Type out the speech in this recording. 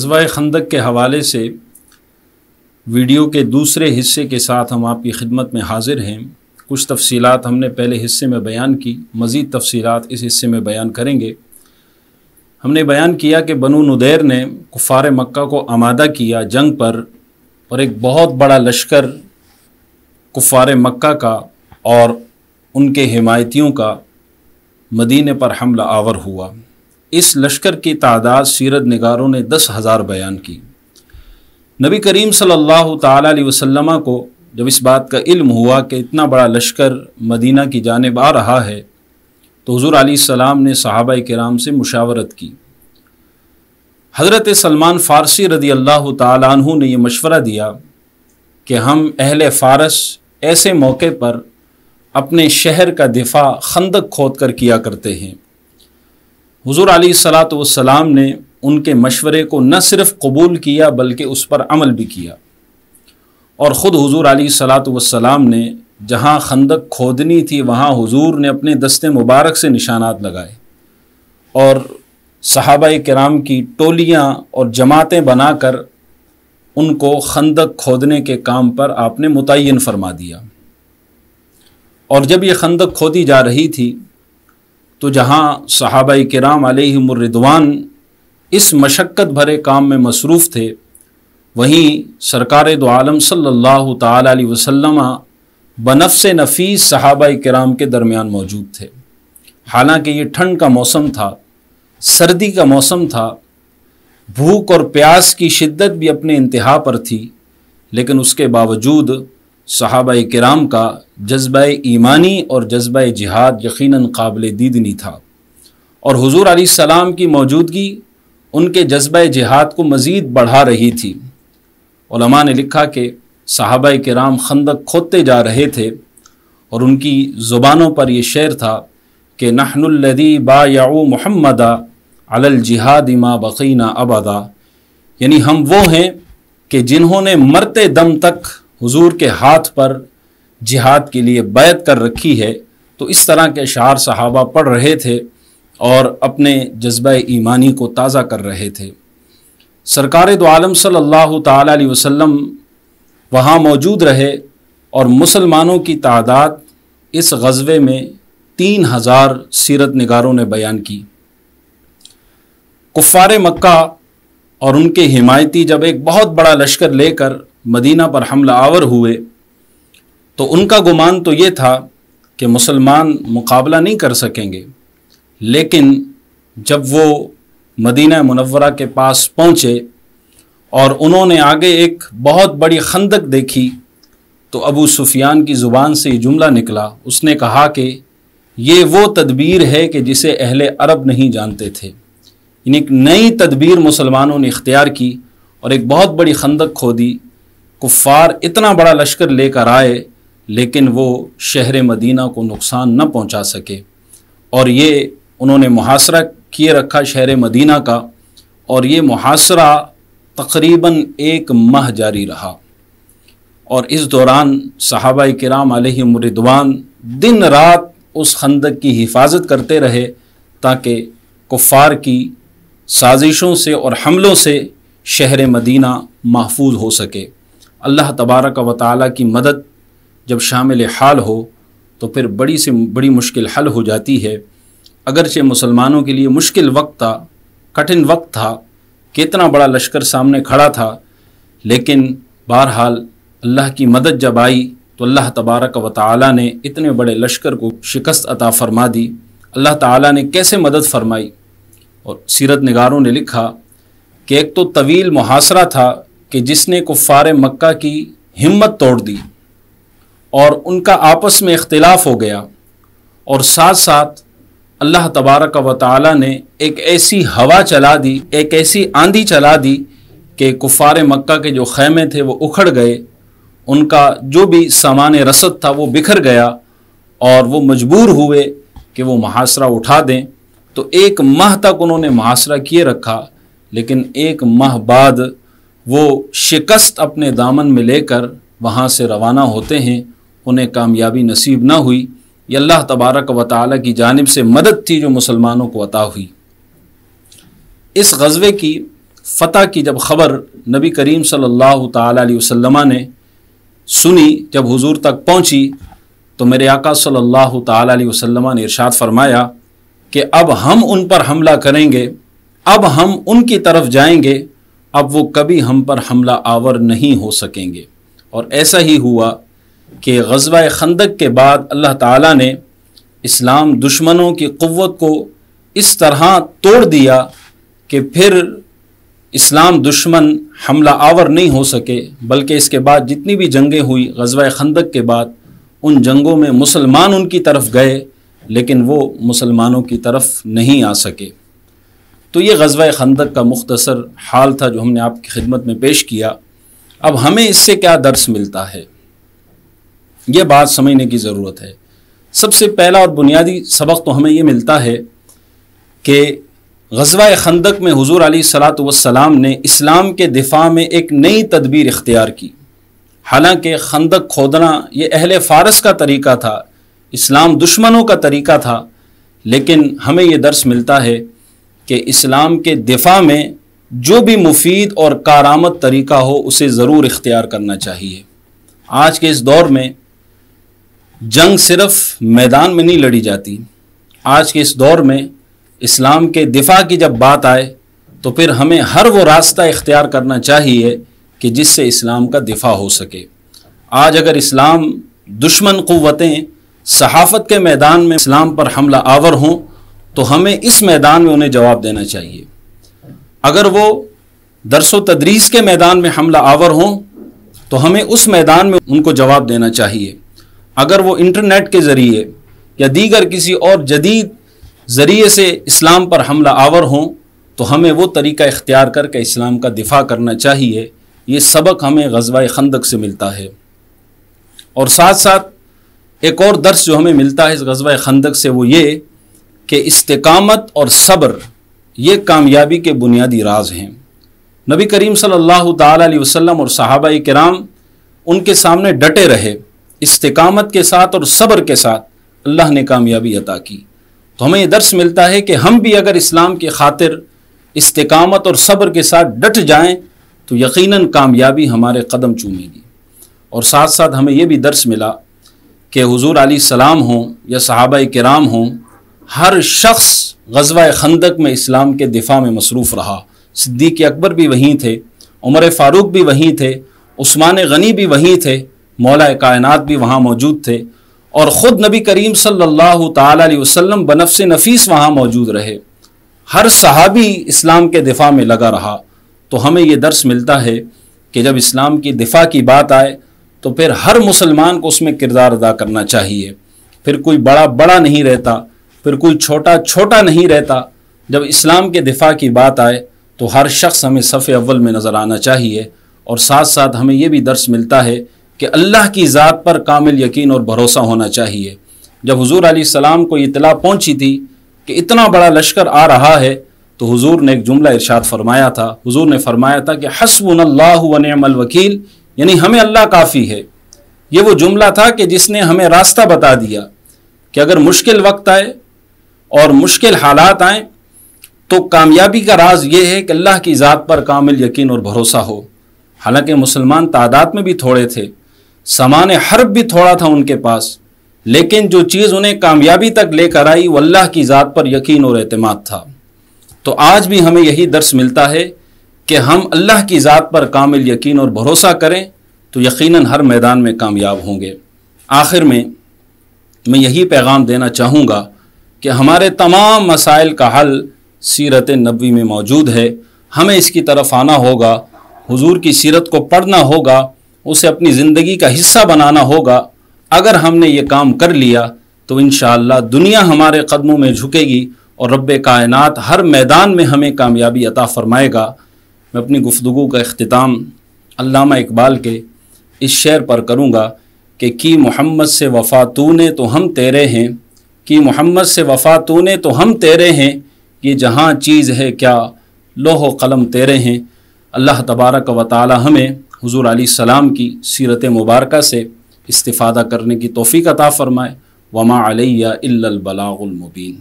غزوہ خندق کے حوالے سے ویڈیو کے دوسرے حصے کے ساتھ ہم آپ کی خدمت میں حاضر ہیں۔ کچھ تفصیلات ہم نے پہلے حصے میں بیان کی، مزید تفصیلات اس حصے میں بیان کریں گے۔ ہم نے بیان کیا کہ بنو نضیر نے کفار مکہ کو آمادہ کیا جنگ پر، اور ایک بہت بڑا لشکر کفار مکہ کا اور ان کے حمایتیوں کا مدینے پر حملہ آور ہوا۔ اس لشکر کی تعداد سیرت نگاروں نے 10,000 بیان کی۔ نبی کریم صلی اللہ تعالیٰ علیہ وسلم کو جب اس بات کا علم ہوا کہ اتنا بڑا لشکر مدینہ کی جانب آ رہا ہے تو حضور علیہ السلام نے صحابہ کرام سے مشاورت کی۔ حضرت سلمان فارسی رضی اللہ تعالیٰ عنہ نے یہ مشورہ دیا کہ ہم اہل فارس ایسے موقع پر اپنے شہر کا دفاع خندق کھود کر کیا کرتے ہیں۔ حضور علیہ السلام نے ان کے مشورے کو نہ صرف قبول کیا بلکہ اس پر عمل بھی کیا، اور خود حضور علیہ السلام نے جہاں خندق کھودنی تھی وہاں حضور نے اپنے دست مبارک سے نشانات لگائے، اور صحابہ کرام کی ٹولیاں اور جماعتیں بنا کر ان کو خندق کھودنے کے کام پر آپ نے متعین فرما دیا۔ اور جب یہ خندق کھودی جا رہی تھی تو جہاں صحابہ کرام علیہم الرضوان اس مشقت بھرے کام میں مصروف تھے، وہیں سرکار دو عالم صلی اللہ تعالیٰ علیہ وسلم بنفس نفیس صحابہ کرام کے درمیان موجود تھے۔ حالانکہ یہ ٹھنڈ کا موسم تھا، سردی کا موسم تھا، بھوک اور پیاس کی شدت بھی اپنے انتہا پر تھی، لیکن اس کے باوجود صحابہ کرام کا جذبہ ایمانی اور جذبہ جہاد یقیناً قابل دیدنی تھا، اور حضور علیہ السلام کی موجودگی ان کے جذبہ جہاد کو مزید بڑھا رہی تھی۔ علماء نے لکھا کہ صحابہ کرام خندق کھودتے جا رہے تھے اور ان کی زبانوں پر یہ شعر تھا کہ نحن الذی بایعوا محمدا علی الجہاد ما بقینا ابدا، یعنی ہم وہ ہیں کہ جنہوں نے مرتے دم تک حضور کے ہاتھ پر جہاد کے لیے بیعت کر رکھی ہے۔ تو اس طرح کے اشعار صحابہ پڑھ رہے تھے اور اپنے جذبہ ایمانی کو تازہ کر رہے تھے۔ سرکار دو عالم صلی اللہ تعالیٰ علیہ وسلم وہاں موجود رہے، اور مسلمانوں کی تعداد اس غزوے میں 3,000 سیرت نگاروں نے بیان کی۔ کفار مکہ اور ان کے حمایتی جب ایک بہت بڑا لشکر لے کر مدینہ پر حملہ آور ہوئے تو ان کا گمان تو یہ تھا کہ مسلمان مقابلہ نہیں کر سکیں گے، لیکن جب وہ مدینہ منورہ کے پاس پہنچے اور انہوں نے آگے ایک بہت بڑی خندق دیکھی تو ابو سفیان کی زبان سے یہ جملہ نکلا، اس نے کہا کہ یہ وہ تدبیر ہے کہ جسے اہل عرب نہیں جانتے تھے۔ یعنی ایک نئی تدبیر مسلمانوں نے اختیار کی اور ایک بہت بڑی خندق کھودی۔ کفار اتنا بڑا لشکر لے کر آئے لیکن وہ شہر مدینہ کو نقصان نہ پہنچا سکے، اور یہ انہوں نے محاصرہ کیے رکھا شہر مدینہ کا، اور یہ محاصرہ تقریباً 1 ماہ جاری رہا، اور اس دوران صحابہ کرام علیہم الرضوان دن رات اس خندق کی حفاظت کرتے رہے تاکہ کفار کی سازشوں سے اور حملوں سے شہر مدینہ محفوظ ہو سکے۔ اللہ تبارک و تعالیٰ کی مدد جب شامل حال ہو تو پھر بڑی سے بڑی مشکل حل ہو جاتی ہے۔ اگرچہ مسلمانوں کے لیے مشکل وقت تھا، کٹھن وقت تھا کہ اتنا بڑا لشکر سامنے کھڑا تھا، لیکن بہرحال اللہ کی مدد جب آئی تو اللہ تبارک و تعالیٰ نے اتنے بڑے لشکر کو شکست عطا فرما دی۔ اللہ تعالیٰ نے کیسے مدد فرمائی، اور سیرت نگاروں نے لکھا کہ ایک تو طویل محاصرہ تھا کہ جس نے کفار مکہ کی ہمت توڑ دی اور ان کا آپس میں اختلاف ہو گیا، اور ساتھ ساتھ اللہ تبارک و تعالیٰ نے ایک ایسی ہوا چلا دی، ایک ایسی آندھی چلا دی کہ کفار مکہ کے جو خیمے تھے وہ اکھڑ گئے، ان کا جو بھی سامان رسد تھا وہ بکھر گیا، اور وہ مجبور ہوئے کہ وہ محاصرہ اٹھا دیں۔ تو 1 ماہ تک انہوں نے محاصرہ کیے رکھا، لیکن 1 ماہ بعد وہ شکست اپنے دامن میں لے کر وہاں سے روانہ ہوتے ہیں، انہیں کامیابی نصیب نہ ہوئی۔ یہ اللہ تبارک و تعالیٰ کی جانب سے مدد تھی جو مسلمانوں کو عطا ہوئی۔ اس غزوے کی فتح کی جب خبر نبی کریم صلی اللہ تعالیٰ علیہ وسلم نے سنی، جب حضور تک پہنچی، تو میرے آقا صلی اللہ تعالیٰ علیہ وسلم نے ارشاد فرمایا کہ اب ہم ان پر حملہ کریں گے، اب ہم ان کی طرف جائیں گے، اب وہ کبھی ہم پر حملہ آور نہیں ہو سکیں گے۔ اور ایسا ہی ہوا کہ غزوہ خندق کے بعد اللہ تعالیٰ نے اسلام دشمنوں کی قوت کو اس طرح توڑ دیا کہ پھر اسلام دشمن حملہ آور نہیں ہو سکے، بلکہ اس کے بعد جتنی بھی جنگیں ہوئی غزوہ خندق کے بعد، ان جنگوں میں مسلمان ان کی طرف گئے لیکن وہ مسلمانوں کی طرف نہیں آ سکے۔ تو یہ غزوہ خندق کا مختصر حال تھا جو ہم نے آپ کی خدمت میں پیش کیا۔ اب ہمیں اس سے کیا درس ملتا ہے، یہ بات سمجھنے کی ضرورت ہے۔ سب سے پہلا اور بنیادی سبق تو ہمیں یہ ملتا ہے کہ غزوہ خندق میں حضور علیہ الصلاۃ والسلام نے اسلام کے دفاع میں ایک نئی تدبیر اختیار کی۔ حالانکہ خندق کھودنا یہ اہل فارس کا طریقہ تھا، اسلام دشمنوں کا طریقہ تھا، لیکن ہمیں یہ درس ملتا ہے کہ اسلام کے دفاع میں جو بھی مفید اور کارآمد طریقہ ہو اسے ضرور اختیار کرنا چاہیے۔ آج کے اس دور میں جنگ صرف میدان میں نہیں لڑی جاتی، آج کے اس دور میں اسلام کے دفاع کی جب بات آئے تو پھر ہمیں ہر وہ راستہ اختیار کرنا چاہیے کہ جس سے اسلام کا دفاع ہو سکے۔ آج اگر اسلام دشمن قوتیں صحافت کے میدان میں اسلام پر حملہ آور ہوں تو ہمیں اس میدان میں انہیں جواب دینا چاہیے۔ اگر وہ درس و تدریس کے میدان میں حملہ آور ہوں تو ہمیں اس میدان میں ان کو جواب دینا چاہیے۔ اگر وہ انٹرنیٹ کے ذریعے یا دیگر کسی اور جدید ذریعے سے اسلام پر حملہ آور ہوں تو ہمیں وہ طریقہ اختیار کر کے اسلام کا دفاع کرنا چاہیے۔ یہ سبق ہمیں غزوہ خندق سے ملتا ہے۔ اور ساتھ ساتھ ایک اور درس جو ہمیں ملتا ہے اس غزوہ خندق سے وہ یہ کہ استقامت اور صبر یہ کامیابی کے بنیادی راز ہیں۔ نبی کریم صلی اللہ تعالیٰ علیہ وسلم اور صحابہ کرام ان کے سامنے ڈٹے رہے، استقامت کے ساتھ اور صبر کے ساتھ اللہ نے کامیابی عطا کی۔ تو ہمیں یہ درس ملتا ہے کہ ہم بھی اگر اسلام کی خاطر استقامت اور صبر کے ساتھ ڈٹ جائیں تو یقیناً کامیابی ہمارے قدم چومے گی۔ اور ساتھ ساتھ ہمیں یہ بھی درس ملا کہ حضور علیہ السلام ہوں یا صحابہ کرام ہوں، ہر شخص غزوہ خندق میں اسلام کے دفاع میں مصروف رہا۔ صدیق اکبر بھی وہیں تھے، عمر فاروق بھی وہیں تھے، عثمان غنی بھی وہیں تھے، مولا کائنات بھی وہاں موجود تھے، اور خود نبی کریم صلی اللہ تعالیٰ علیہ وسلم بنفس نفیس وہاں موجود رہے۔ ہر صحابی اسلام کے دفاع میں لگا رہا۔ تو ہمیں یہ درس ملتا ہے کہ جب اسلام کی دفاع کی بات آئے تو پھر ہر مسلمان کو اس میں کردار ادا کرنا چاہیے۔ پھر کوئی بڑا نہیں رہتا، پھر کوئی چھوٹا نہیں رہتا۔ جب اسلام کے دفاع کی بات آئے تو ہر شخص ہمیں صف اول میں نظر آنا چاہیے۔ اور ساتھ ساتھ ہمیں یہ بھی درس ملتا ہے کہ اللہ کی ذات پر کامل یقین اور بھروسہ ہونا چاہیے۔ جب حضور علیہ السلام کو اطلاع پہنچی تھی کہ اتنا بڑا لشکر آ رہا ہے تو حضور نے ایک جملہ ارشاد فرمایا تھا۔ حضور نے فرمایا تھا کہ حسبنا اللہ ونعم الوکیل، یعنی ہمیں اللہ کافی ہے۔ یہ وہ جملہ تھا کہ جس نے ہمیں راستہ بتا دیا کہ اگر مشکل وقت آئے اور مشکل حالات آئیں تو کامیابی کا راز یہ ہے کہ اللہ کی ذات پر کامل یقین اور بھروسہ ہو۔ حالانکہ مسلمان تعداد میں بھی تھوڑے تھے، سامان حرب بھی تھوڑا تھا ان کے پاس، لیکن جو چیز انہیں کامیابی تک لے کر آئی وہ اللہ کی ذات پر یقین اور اعتماد تھا۔ تو آج بھی ہمیں یہی درس ملتا ہے کہ ہم اللہ کی ذات پر کامل یقین اور بھروسہ کریں تو یقیناً ہر میدان میں کامیاب ہوں گے۔ آخر میں یہی پیغام دینا چاہوں گا کہ ہمارے تمام مسائل کا حل سیرت نبوی میں موجود ہے۔ ہمیں اس کی طرف آنا ہوگا، حضور کی سیرت کو پڑھنا ہوگا، اسے اپنی زندگی کا حصہ بنانا ہوگا۔ اگر ہم نے یہ کام کر لیا تو انشاءاللہ دنیا ہمارے قدموں میں جھکے گی اور رب کائنات ہر میدان میں ہمیں کامیابی عطا فرمائے گا۔ میں اپنی گفتگو کا اختتام علامہ اقبال کے اس شعر پر کروں گا کہ کی محمد سے وفا تو نے تو ہم تیرے ہیں، کی محمد سے وفا تو نے تو ہم تیرے ہیں، یہ جہاں چیز ہے کیا لوح و قلم تیرے ہیں۔ اللہ تبارک و تعالی ہمیں حضور علیہ السلام کی سیرت مبارکہ سے استفادہ کرنے کی توفیق عطا فرمائے۔ وما علیہ الا البلاغ المبین۔